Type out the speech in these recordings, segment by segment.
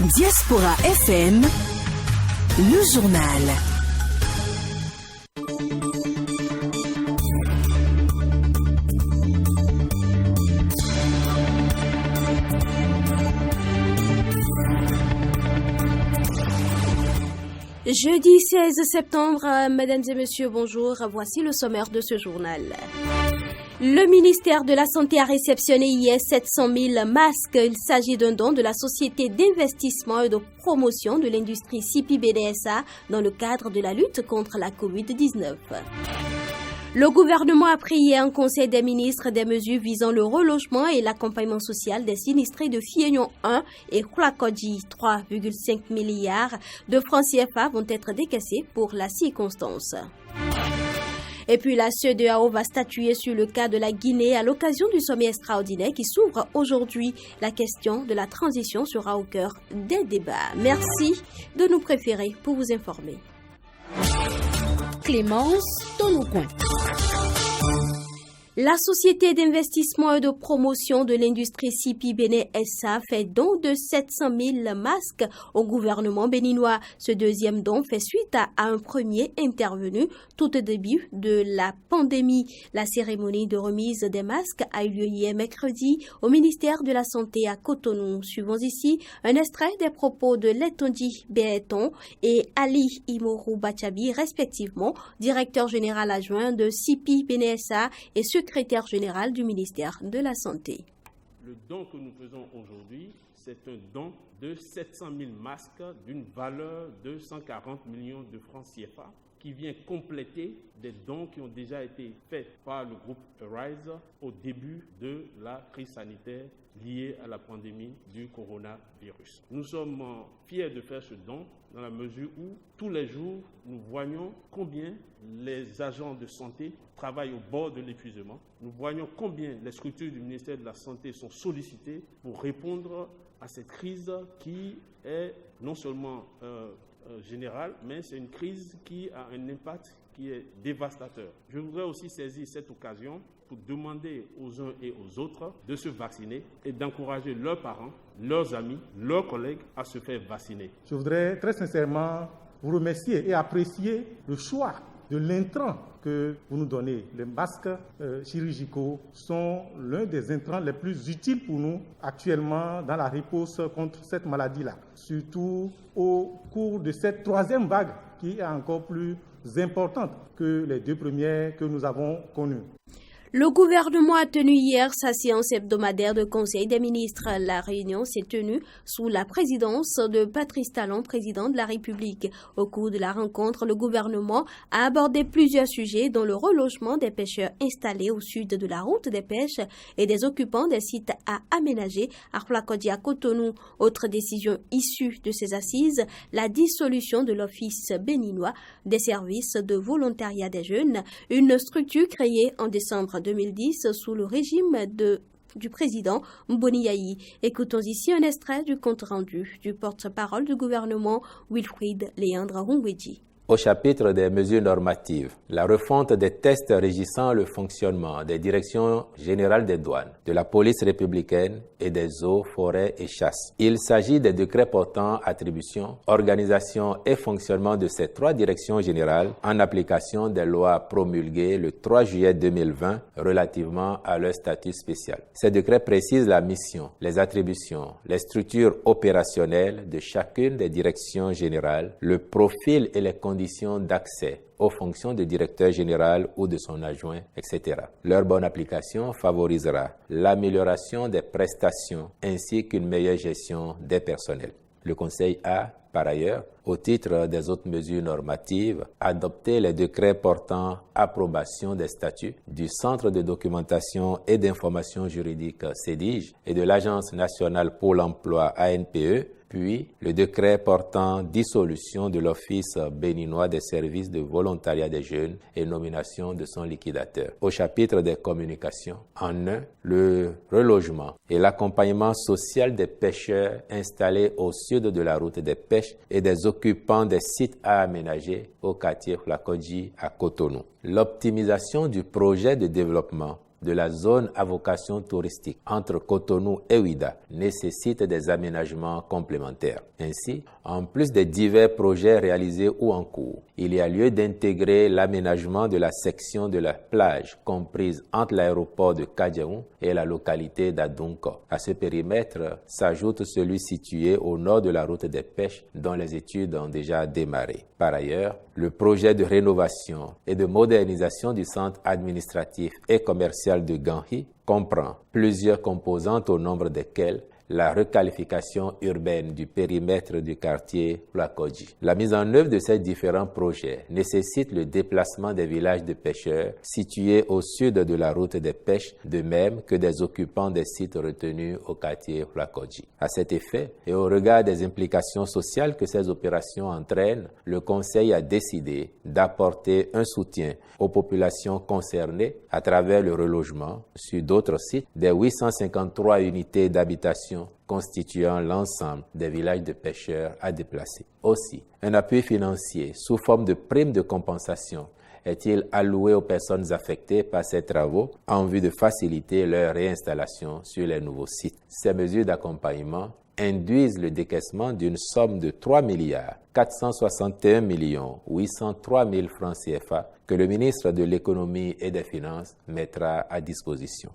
Diaspora FM, le journal. Jeudi 16 septembre, mesdames et messieurs, bonjour. Voici le sommaire de ce journal. Le ministère de la Santé a réceptionné hier 700 000 masques. Il s'agit d'un don de la Société d'investissement et de promotion de l'industrie CIPI-BDSA dans le cadre de la lutte contre la COVID-19. Le gouvernement a pris hier en Conseil des ministres des mesures visant le relogement et l'accompagnement social des sinistrés de Fiegnon 1 et Khoulakodji. 3,5 milliards de francs CFA vont être décaissés pour la circonstance. Et puis la CEDEAO va statuer sur le cas de la Guinée à l'occasion du sommet extraordinaire qui s'ouvre aujourd'hui. La question de la transition sera au cœur des débats. Merci de nous préférer pour vous informer. Clémence Tonoucoin. La Société d'investissement et de promotion de l'industrie CIPI-BDSA fait don de 700 000 masques au gouvernement béninois. Ce deuxième don fait suite à un premier intervenu tout au début de la pandémie. La cérémonie de remise des masques a eu lieu hier mercredi au ministère de la Santé à Cotonou. Suivons ici un extrait des propos de Letonji Béton et Ali Imourou Bachabi, respectivement directeur général adjoint de CIPI-BDSA et secrétaire général du ministère de la Santé. Le don que nous faisons aujourd'hui, c'est un don de 700 000 masques d'une valeur de 140 millions de francs CFA qui vient compléter des dons qui ont déjà été faits par le groupe Arise au début de la crise sanitaire liée à la pandémie du coronavirus. Nous sommes fiers de faire ce don dans la mesure où tous les jours nous voyons combien les agents de santé travaillent au bord de l'épuisement. Nous voyons combien les structures du ministère de la Santé sont sollicitées pour répondre à cette crise qui est non seulement générale, mais c'est une crise qui a un impact qui est dévastateur. Je voudrais aussi saisir cette occasion pour demander aux uns et aux autres de se vacciner et d'encourager leurs parents, leurs amis, leurs collègues à se faire vacciner. Je voudrais très sincèrement vous remercier et apprécier le choix de l'intrant que vous nous donnez. Les masques chirurgicaux sont l'un des intrants les plus utiles pour nous actuellement dans la riposte contre cette maladie-là. Surtout au cours de cette troisième vague qui est encore plus importante que les deux premières que nous avons connues. Le gouvernement a tenu hier sa séance hebdomadaire de Conseil des ministres. La réunion s'est tenue sous la présidence de Patrice Talon, président de la République. Au cours de la rencontre, le gouvernement a abordé plusieurs sujets dont le relogement des pêcheurs installés au sud de la route des pêches et des occupants des sites à aménager à Khoulakodji à Cotonou. Autre décision issue de ces assises, la dissolution de l'Office béninois des services de volontariat des jeunes, une structure créée en décembre 2010 sous le régime du président Mboni Yayi. Écoutons ici un extrait du compte-rendu du porte-parole du gouvernement Wilfried Léandre Hongweji. Au chapitre des mesures normatives, la refonte des tests régissant le fonctionnement des directions générales des douanes, de la police républicaine et des eaux, forêts et chasses. Il s'agit des décrets portant attribution, organisation et fonctionnement de ces trois directions générales en application des lois promulguées le 3 juillet 2020 relativement à leur statut spécial. Ces décrets précisent la mission, les attributions, les structures opérationnelles de chacune des directions générales, le profil et les conditions d'accès aux fonctions de directeur général ou de son adjoint, etc. Leur bonne application favorisera l'amélioration des prestations ainsi qu'une meilleure gestion des personnels. Le Conseil a, par ailleurs, au titre des autres mesures normatives, adopté les décrets portant approbation des statuts du Centre de documentation et d'information juridique CEDIJ et de l'Agence nationale pour l'emploi ANPE, puis le décret portant dissolution de l'Office béninois des services de volontariat des jeunes et nomination de son liquidateur. Au chapitre des communications, en un, le relogement et l'accompagnement social des pêcheurs installés au sud de la route des pêches et des occupants des sites à aménager au quartier Khoulakodji à Cotonou. L'optimisation du projet de développement de la zone à vocation touristique entre Cotonou et Ouidah nécessite des aménagements complémentaires. Ainsi, en plus des divers projets réalisés ou en cours, il y a lieu d'intégrer l'aménagement de la section de la plage comprise entre l'aéroport de Kadiaou et la localité d'Adunko. À ce périmètre s'ajoute celui situé au nord de la route des pêches dont les études ont déjà démarré. Par ailleurs, le projet de rénovation et de modernisation du centre administratif et commercial de Ganhi comprend plusieurs composantes au nombre desquelles la requalification urbaine du périmètre du quartier Plakodji. La mise en œuvre de ces différents projets nécessite le déplacement des villages de pêcheurs situés au sud de la route des pêches, de même que des occupants des sites retenus au quartier Plakodji. À cet effet, et au regard des implications sociales que ces opérations entraînent, le Conseil a décidé d'apporter un soutien aux populations concernées à travers le relogement sur d'autres sites des 853 unités d'habitation constituant l'ensemble des villages de pêcheurs à déplacer. Aussi, un appui financier sous forme de prime de compensation est-il alloué aux personnes affectées par ces travaux en vue de faciliter leur réinstallation sur les nouveaux sites. Ces mesures d'accompagnement induisent le décaissement d'une somme de 3 461 803 000 francs CFA que le ministre de l'Économie et des Finances mettra à disposition.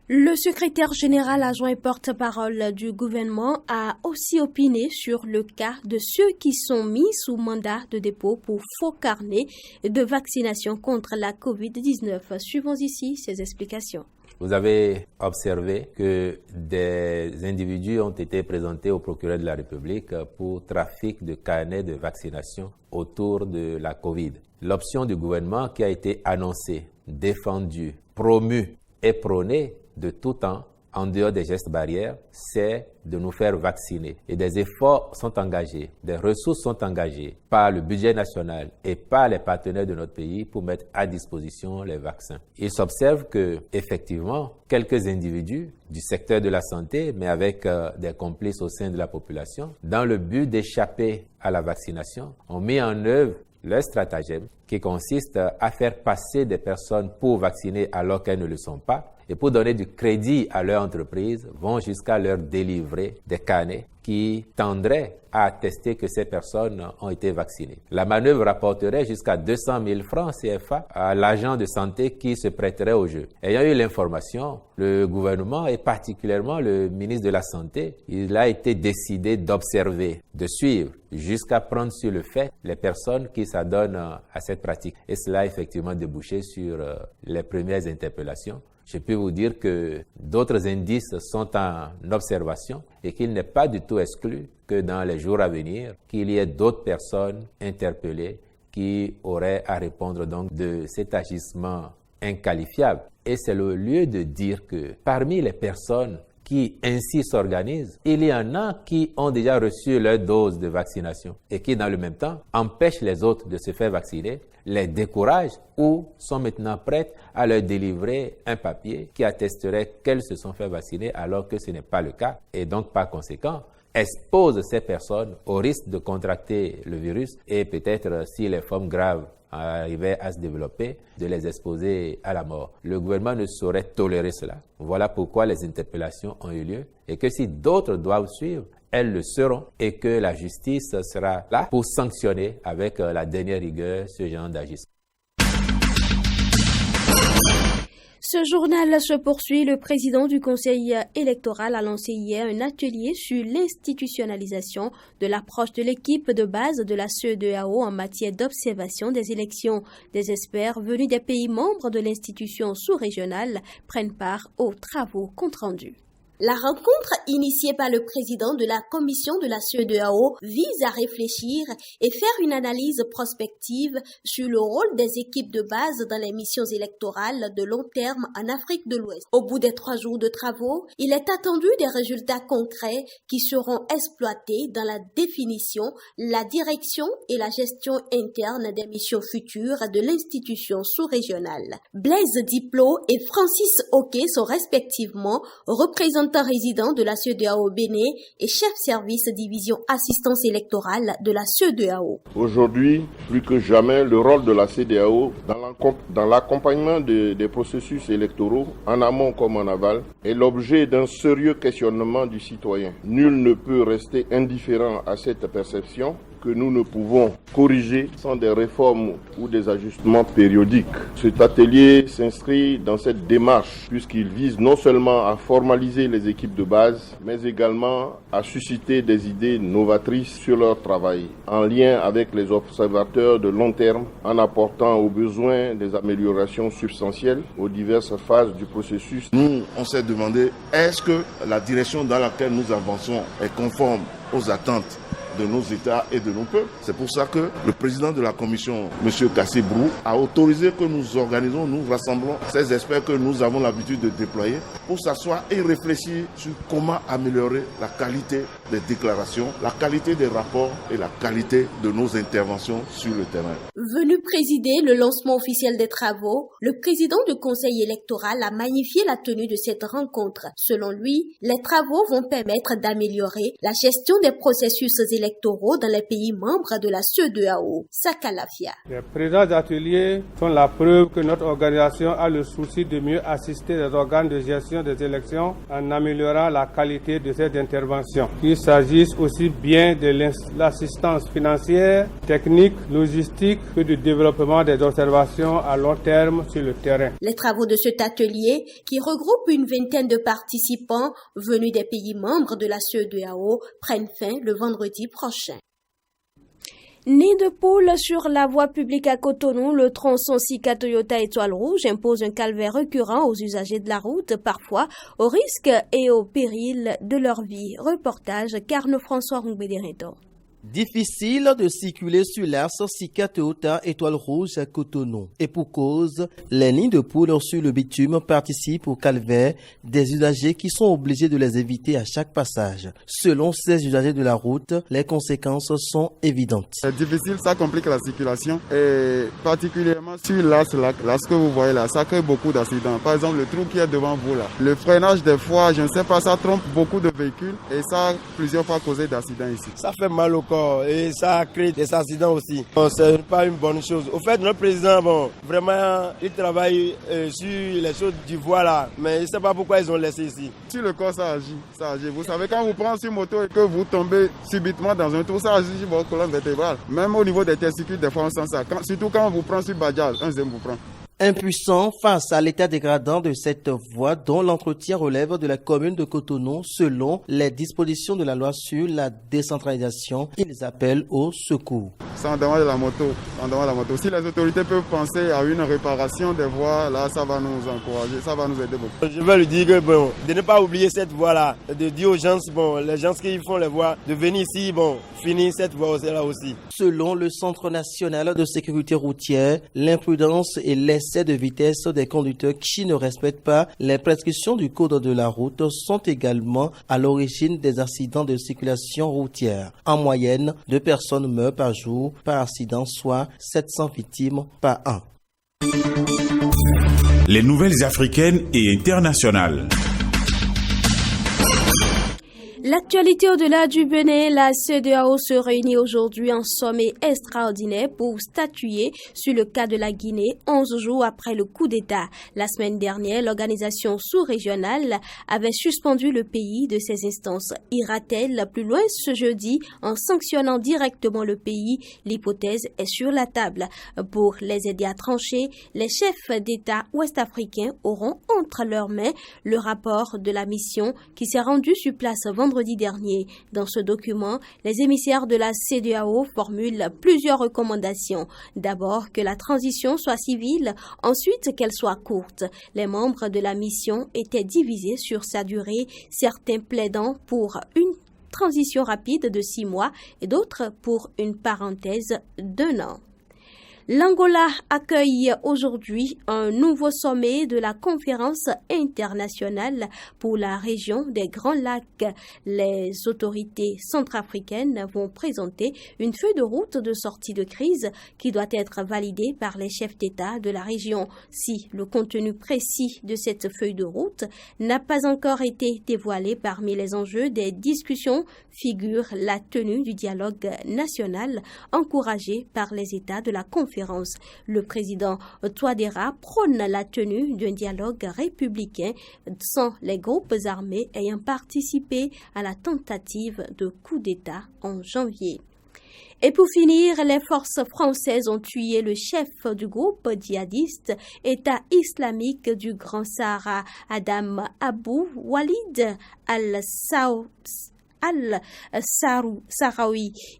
Le secrétaire général adjoint et porte-parole du gouvernement a aussi opiné sur le cas de ceux qui sont mis sous mandat de dépôt pour faux carnet de vaccination contre la COVID-19. Suivons ici ses explications. Vous avez observé que des individus ont été présentés au procureur de la République pour trafic de carnets de vaccination autour de la COVID. L'option du gouvernement qui a été annoncée, défendue, promue et prônée de tout temps, en dehors des gestes barrières, c'est de nous faire vacciner. Et des efforts sont engagés, des ressources sont engagées par le budget national et par les partenaires de notre pays pour mettre à disposition les vaccins. Il s'observe que, effectivement, quelques individus du secteur de la santé, mais avec des complices au sein de la population, dans le but d'échapper à la vaccination, ont mis en œuvre leur stratagème qui consiste à faire passer des personnes pour vacciner alors qu'elles ne le sont pas, et pour donner du crédit à leur entreprise, vont jusqu'à leur délivrer des carnets qui tendraient à attester que ces personnes ont été vaccinées. La manœuvre rapporterait jusqu'à 200 000 francs CFA à l'agent de santé qui se prêterait au jeu. Ayant eu l'information, le gouvernement et particulièrement le ministre de la Santé, il a été décidé d'observer, de suivre, jusqu'à prendre sur le fait les personnes qui s'adonnent à cette pratique. Et cela a effectivement débouché sur les premières interpellations. Je peux vous dire que d'autres indices sont en observation et qu'il n'est pas du tout exclu que dans les jours à venir, qu'il y ait d'autres personnes interpellées qui auraient à répondre donc de cet agissement inqualifiable. Et c'est le lieu de dire que parmi les personnes qui ainsi s'organisent, il y en a qui ont déjà reçu leur dose de vaccination et qui, dans le même temps, empêchent les autres de se faire vacciner, les découragent ou sont maintenant prêtes à leur délivrer un papier qui attesterait qu'elles se sont fait vacciner alors que ce n'est pas le cas et donc par conséquent expose ces personnes au risque de contracter le virus et peut-être si les formes graves arrivaient à se développer, de les exposer à la mort. Le gouvernement ne saurait tolérer cela. Voilà pourquoi les interpellations ont eu lieu et que si d'autres doivent suivre, elles le seront et que la justice sera là pour sanctionner avec la dernière rigueur ce genre d'agissement. Ce journal se poursuit. Le président du Conseil électoral a lancé hier un atelier sur l'institutionnalisation de l'approche de l'équipe de base de la CEDEAO en matière d'observation des élections. Des experts venus des pays membres de l'institution sous-régionale prennent part aux travaux compte rendus. La rencontre initiée par le président de la commission de la CEDEAO vise à réfléchir et faire une analyse prospective sur le rôle des équipes de base dans les missions électorales de long terme en Afrique de l'Ouest. Au bout des 3 jours de travaux, il est attendu des résultats concrets qui seront exploités dans la définition, la direction et la gestion interne des missions futures de l'institution sous-régionale. Blaise Diplo et Francis Oké sont respectivement représentant résident de la CEDEAO Bénin et chef service division assistance électorale de la CEDEAO. Aujourd'hui, plus que jamais, le rôle de la CEDEAO dans dans l'accompagnement des processus électoraux, en amont comme en aval, est l'objet d'un sérieux questionnement du citoyen. Nul ne peut rester indifférent à cette perception que nous ne pouvons corriger sans des réformes ou des ajustements périodiques. Cet atelier s'inscrit dans cette démarche puisqu'il vise non seulement à formaliser les équipes de base, mais également à susciter des idées novatrices sur leur travail, en lien avec les observateurs de long terme, en apportant aux besoins des améliorations substantielles aux diverses phases du processus. Nous, on s'est demandé, est-ce que la direction dans laquelle nous avançons est conforme aux attentes de nos États et de nos peuples. C'est pour ça que le président de la commission, M. Kassé-Brou, a autorisé que nous organisons, nous rassemblons ces experts que nous avons l'habitude de déployer pour s'asseoir et réfléchir sur comment améliorer la qualité des déclarations, la qualité des rapports et la qualité de nos interventions sur le terrain. Venu présider le lancement officiel des travaux, le président du conseil électoral a magnifié la tenue de cette rencontre. Selon lui, les travaux vont permettre d'améliorer la gestion des processus électoraux dans les pays membres de la CEDEAO. Sakalafia. Les présents ateliers sont la preuve que notre organisation a le souci de mieux assister les organes de gestion des élections en améliorant la qualité de ces interventions. Qu'il s'agisse aussi bien de l'assistance financière, technique, logistique que du développement des observations à long terme sur le terrain. Les travaux de cet atelier, qui regroupe une vingtaine de participants venus des pays membres de la CEDEAO, prennent fin le vendredi prochain. Nid de poule sur la voie publique à Cotonou, le tronçon Sika Toyota Étoile Rouge impose un calvaire récurrent aux usagers de la route, parfois au risque et au péril de leur vie. Reportage Carne François Roumbédéredo. Difficile de circuler sur l'axe Sika Toyota Étoile Rouge à Cotonou. Et pour cause, les nids de poules sur le bitume participent au calvaire des usagers qui sont obligés de les éviter à chaque passage. Selon ces usagers de la route, les conséquences sont évidentes. C'est difficile, ça complique la circulation et particulièrement sur l'axe que vous voyez là, ça crée beaucoup d'accidents. Par exemple, le trou qui est devant vous là, le freinage des fois, je ne sais pas, ça trompe beaucoup de véhicules et ça a plusieurs fois causé d'accidents ici. Ça fait mal au corps et ça crée des accidents aussi. Bon, c'est pas une bonne chose. Au fait, notre président, vraiment, il travaille sur les choses du voie là, mais je ne sais pas pourquoi ils ont laissé ici. Sur le corps, ça agit. Vous savez, quand vous prenez sur moto et que vous tombez subitement dans un trou, ça agit sur votre colonne vertébrale. Même au niveau des testicules, des fois on sent ça. Surtout quand on vous prend sur Bajaj, un zème vous prend. Impuissant face à l'état dégradant de cette voie dont l'entretien relève de la commune de Cotonou selon les dispositions de la loi sur la décentralisation, ils appellent au secours. Ça en demande la moto. Si les autorités peuvent penser à une réparation des voies, là ça va nous encourager, ça va nous aider beaucoup. Je vais lui dire que de ne pas oublier cette voie-là, de dire aux gens, les gens qui font les voies, de venir ici, finir cette voie-là aussi. Selon le Centre national de sécurité routière, l'imprudence et l'excès de vitesse des conducteurs qui ne respectent pas les prescriptions du code de la route sont également à l'origine des accidents de circulation routière. En moyenne, 2 personnes meurent par jour par accident, soit 700 victimes par an. Les nouvelles africaines et internationales. L'actualité au-delà du Bénin, la CEDEAO se réunit aujourd'hui en sommet extraordinaire pour statuer sur le cas de la Guinée 11 jours après le coup d'État. La semaine dernière, l'organisation sous-régionale avait suspendu le pays de ses instances. Ira-t-elle plus loin ce jeudi en sanctionnant directement le pays? L'hypothèse est sur la table. Pour les aider à trancher, les chefs d'État ouest-africains auront entre leurs mains le rapport de la mission qui s'est rendue sur place vendredi dernier. Dans ce document, les émissaires de la CEDEAO formulent plusieurs recommandations. D'abord, que la transition soit civile, ensuite qu'elle soit courte. Les membres de la mission étaient divisés sur sa durée, certains plaidant pour une transition rapide de 6 mois et d'autres pour une parenthèse d'1 an. L'Angola accueille aujourd'hui un nouveau sommet de la conférence internationale pour la région des Grands Lacs. Les autorités centrafricaines vont présenter une feuille de route de sortie de crise qui doit être validée par les chefs d'État de la région. Si le contenu précis de cette feuille de route n'a pas encore été dévoilé, parmi les enjeux des discussions figure la tenue du dialogue national encouragé par les États de la conférence conférence. Le président Touadéra prône la tenue d'un dialogue républicain sans les groupes armés ayant participé à la tentative de coup d'État en janvier. Et pour finir, les forces françaises ont tué le chef du groupe djihadiste État islamique du Grand Sahara, Adam Abou Walid al-Sahraoui,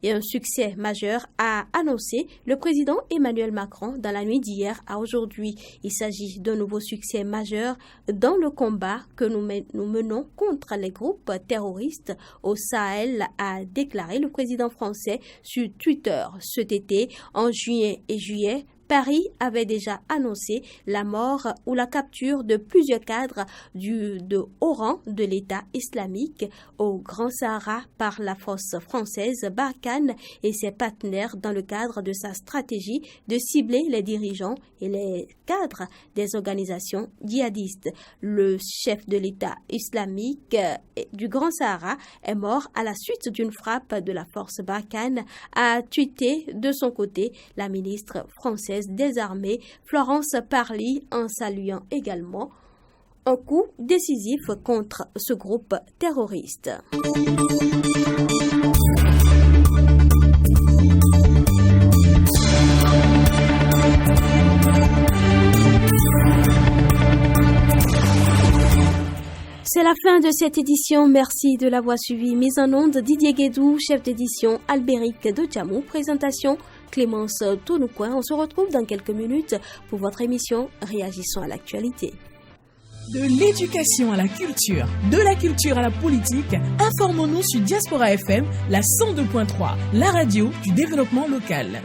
et un succès majeur a annoncé le président Emmanuel Macron dans la nuit d'hier à aujourd'hui. Il s'agit d'un nouveau succès majeur dans le combat que nous menons contre les groupes terroristes au Sahel, a déclaré le président français sur Twitter. Cet été, en juin et juillet, Paris avait déjà annoncé la mort ou la capture de plusieurs cadres de haut rang de l'État islamique au Grand Sahara par la force française Barkhane et ses partenaires dans le cadre de sa stratégie de cibler les dirigeants et les cadres des organisations djihadistes. Le chef de l'État islamique du Grand Sahara est mort à la suite d'une frappe de la force Barkhane, a tweeté de son côté la ministre française des Armées, Florence Parly, en saluant également un coup décisif contre ce groupe terroriste. C'est la fin de cette édition. Merci de l'avoir suivi. Mise en onde, Didier Guédou, chef d'édition, Albéric de Djamou, présentation, Clémence Tounoucoin. On se retrouve dans quelques minutes pour votre émission Réagissons à l'actualité. De l'éducation à la culture, de la culture à la politique, informons-nous sur Diaspora FM, la 102.3, la radio du développement local.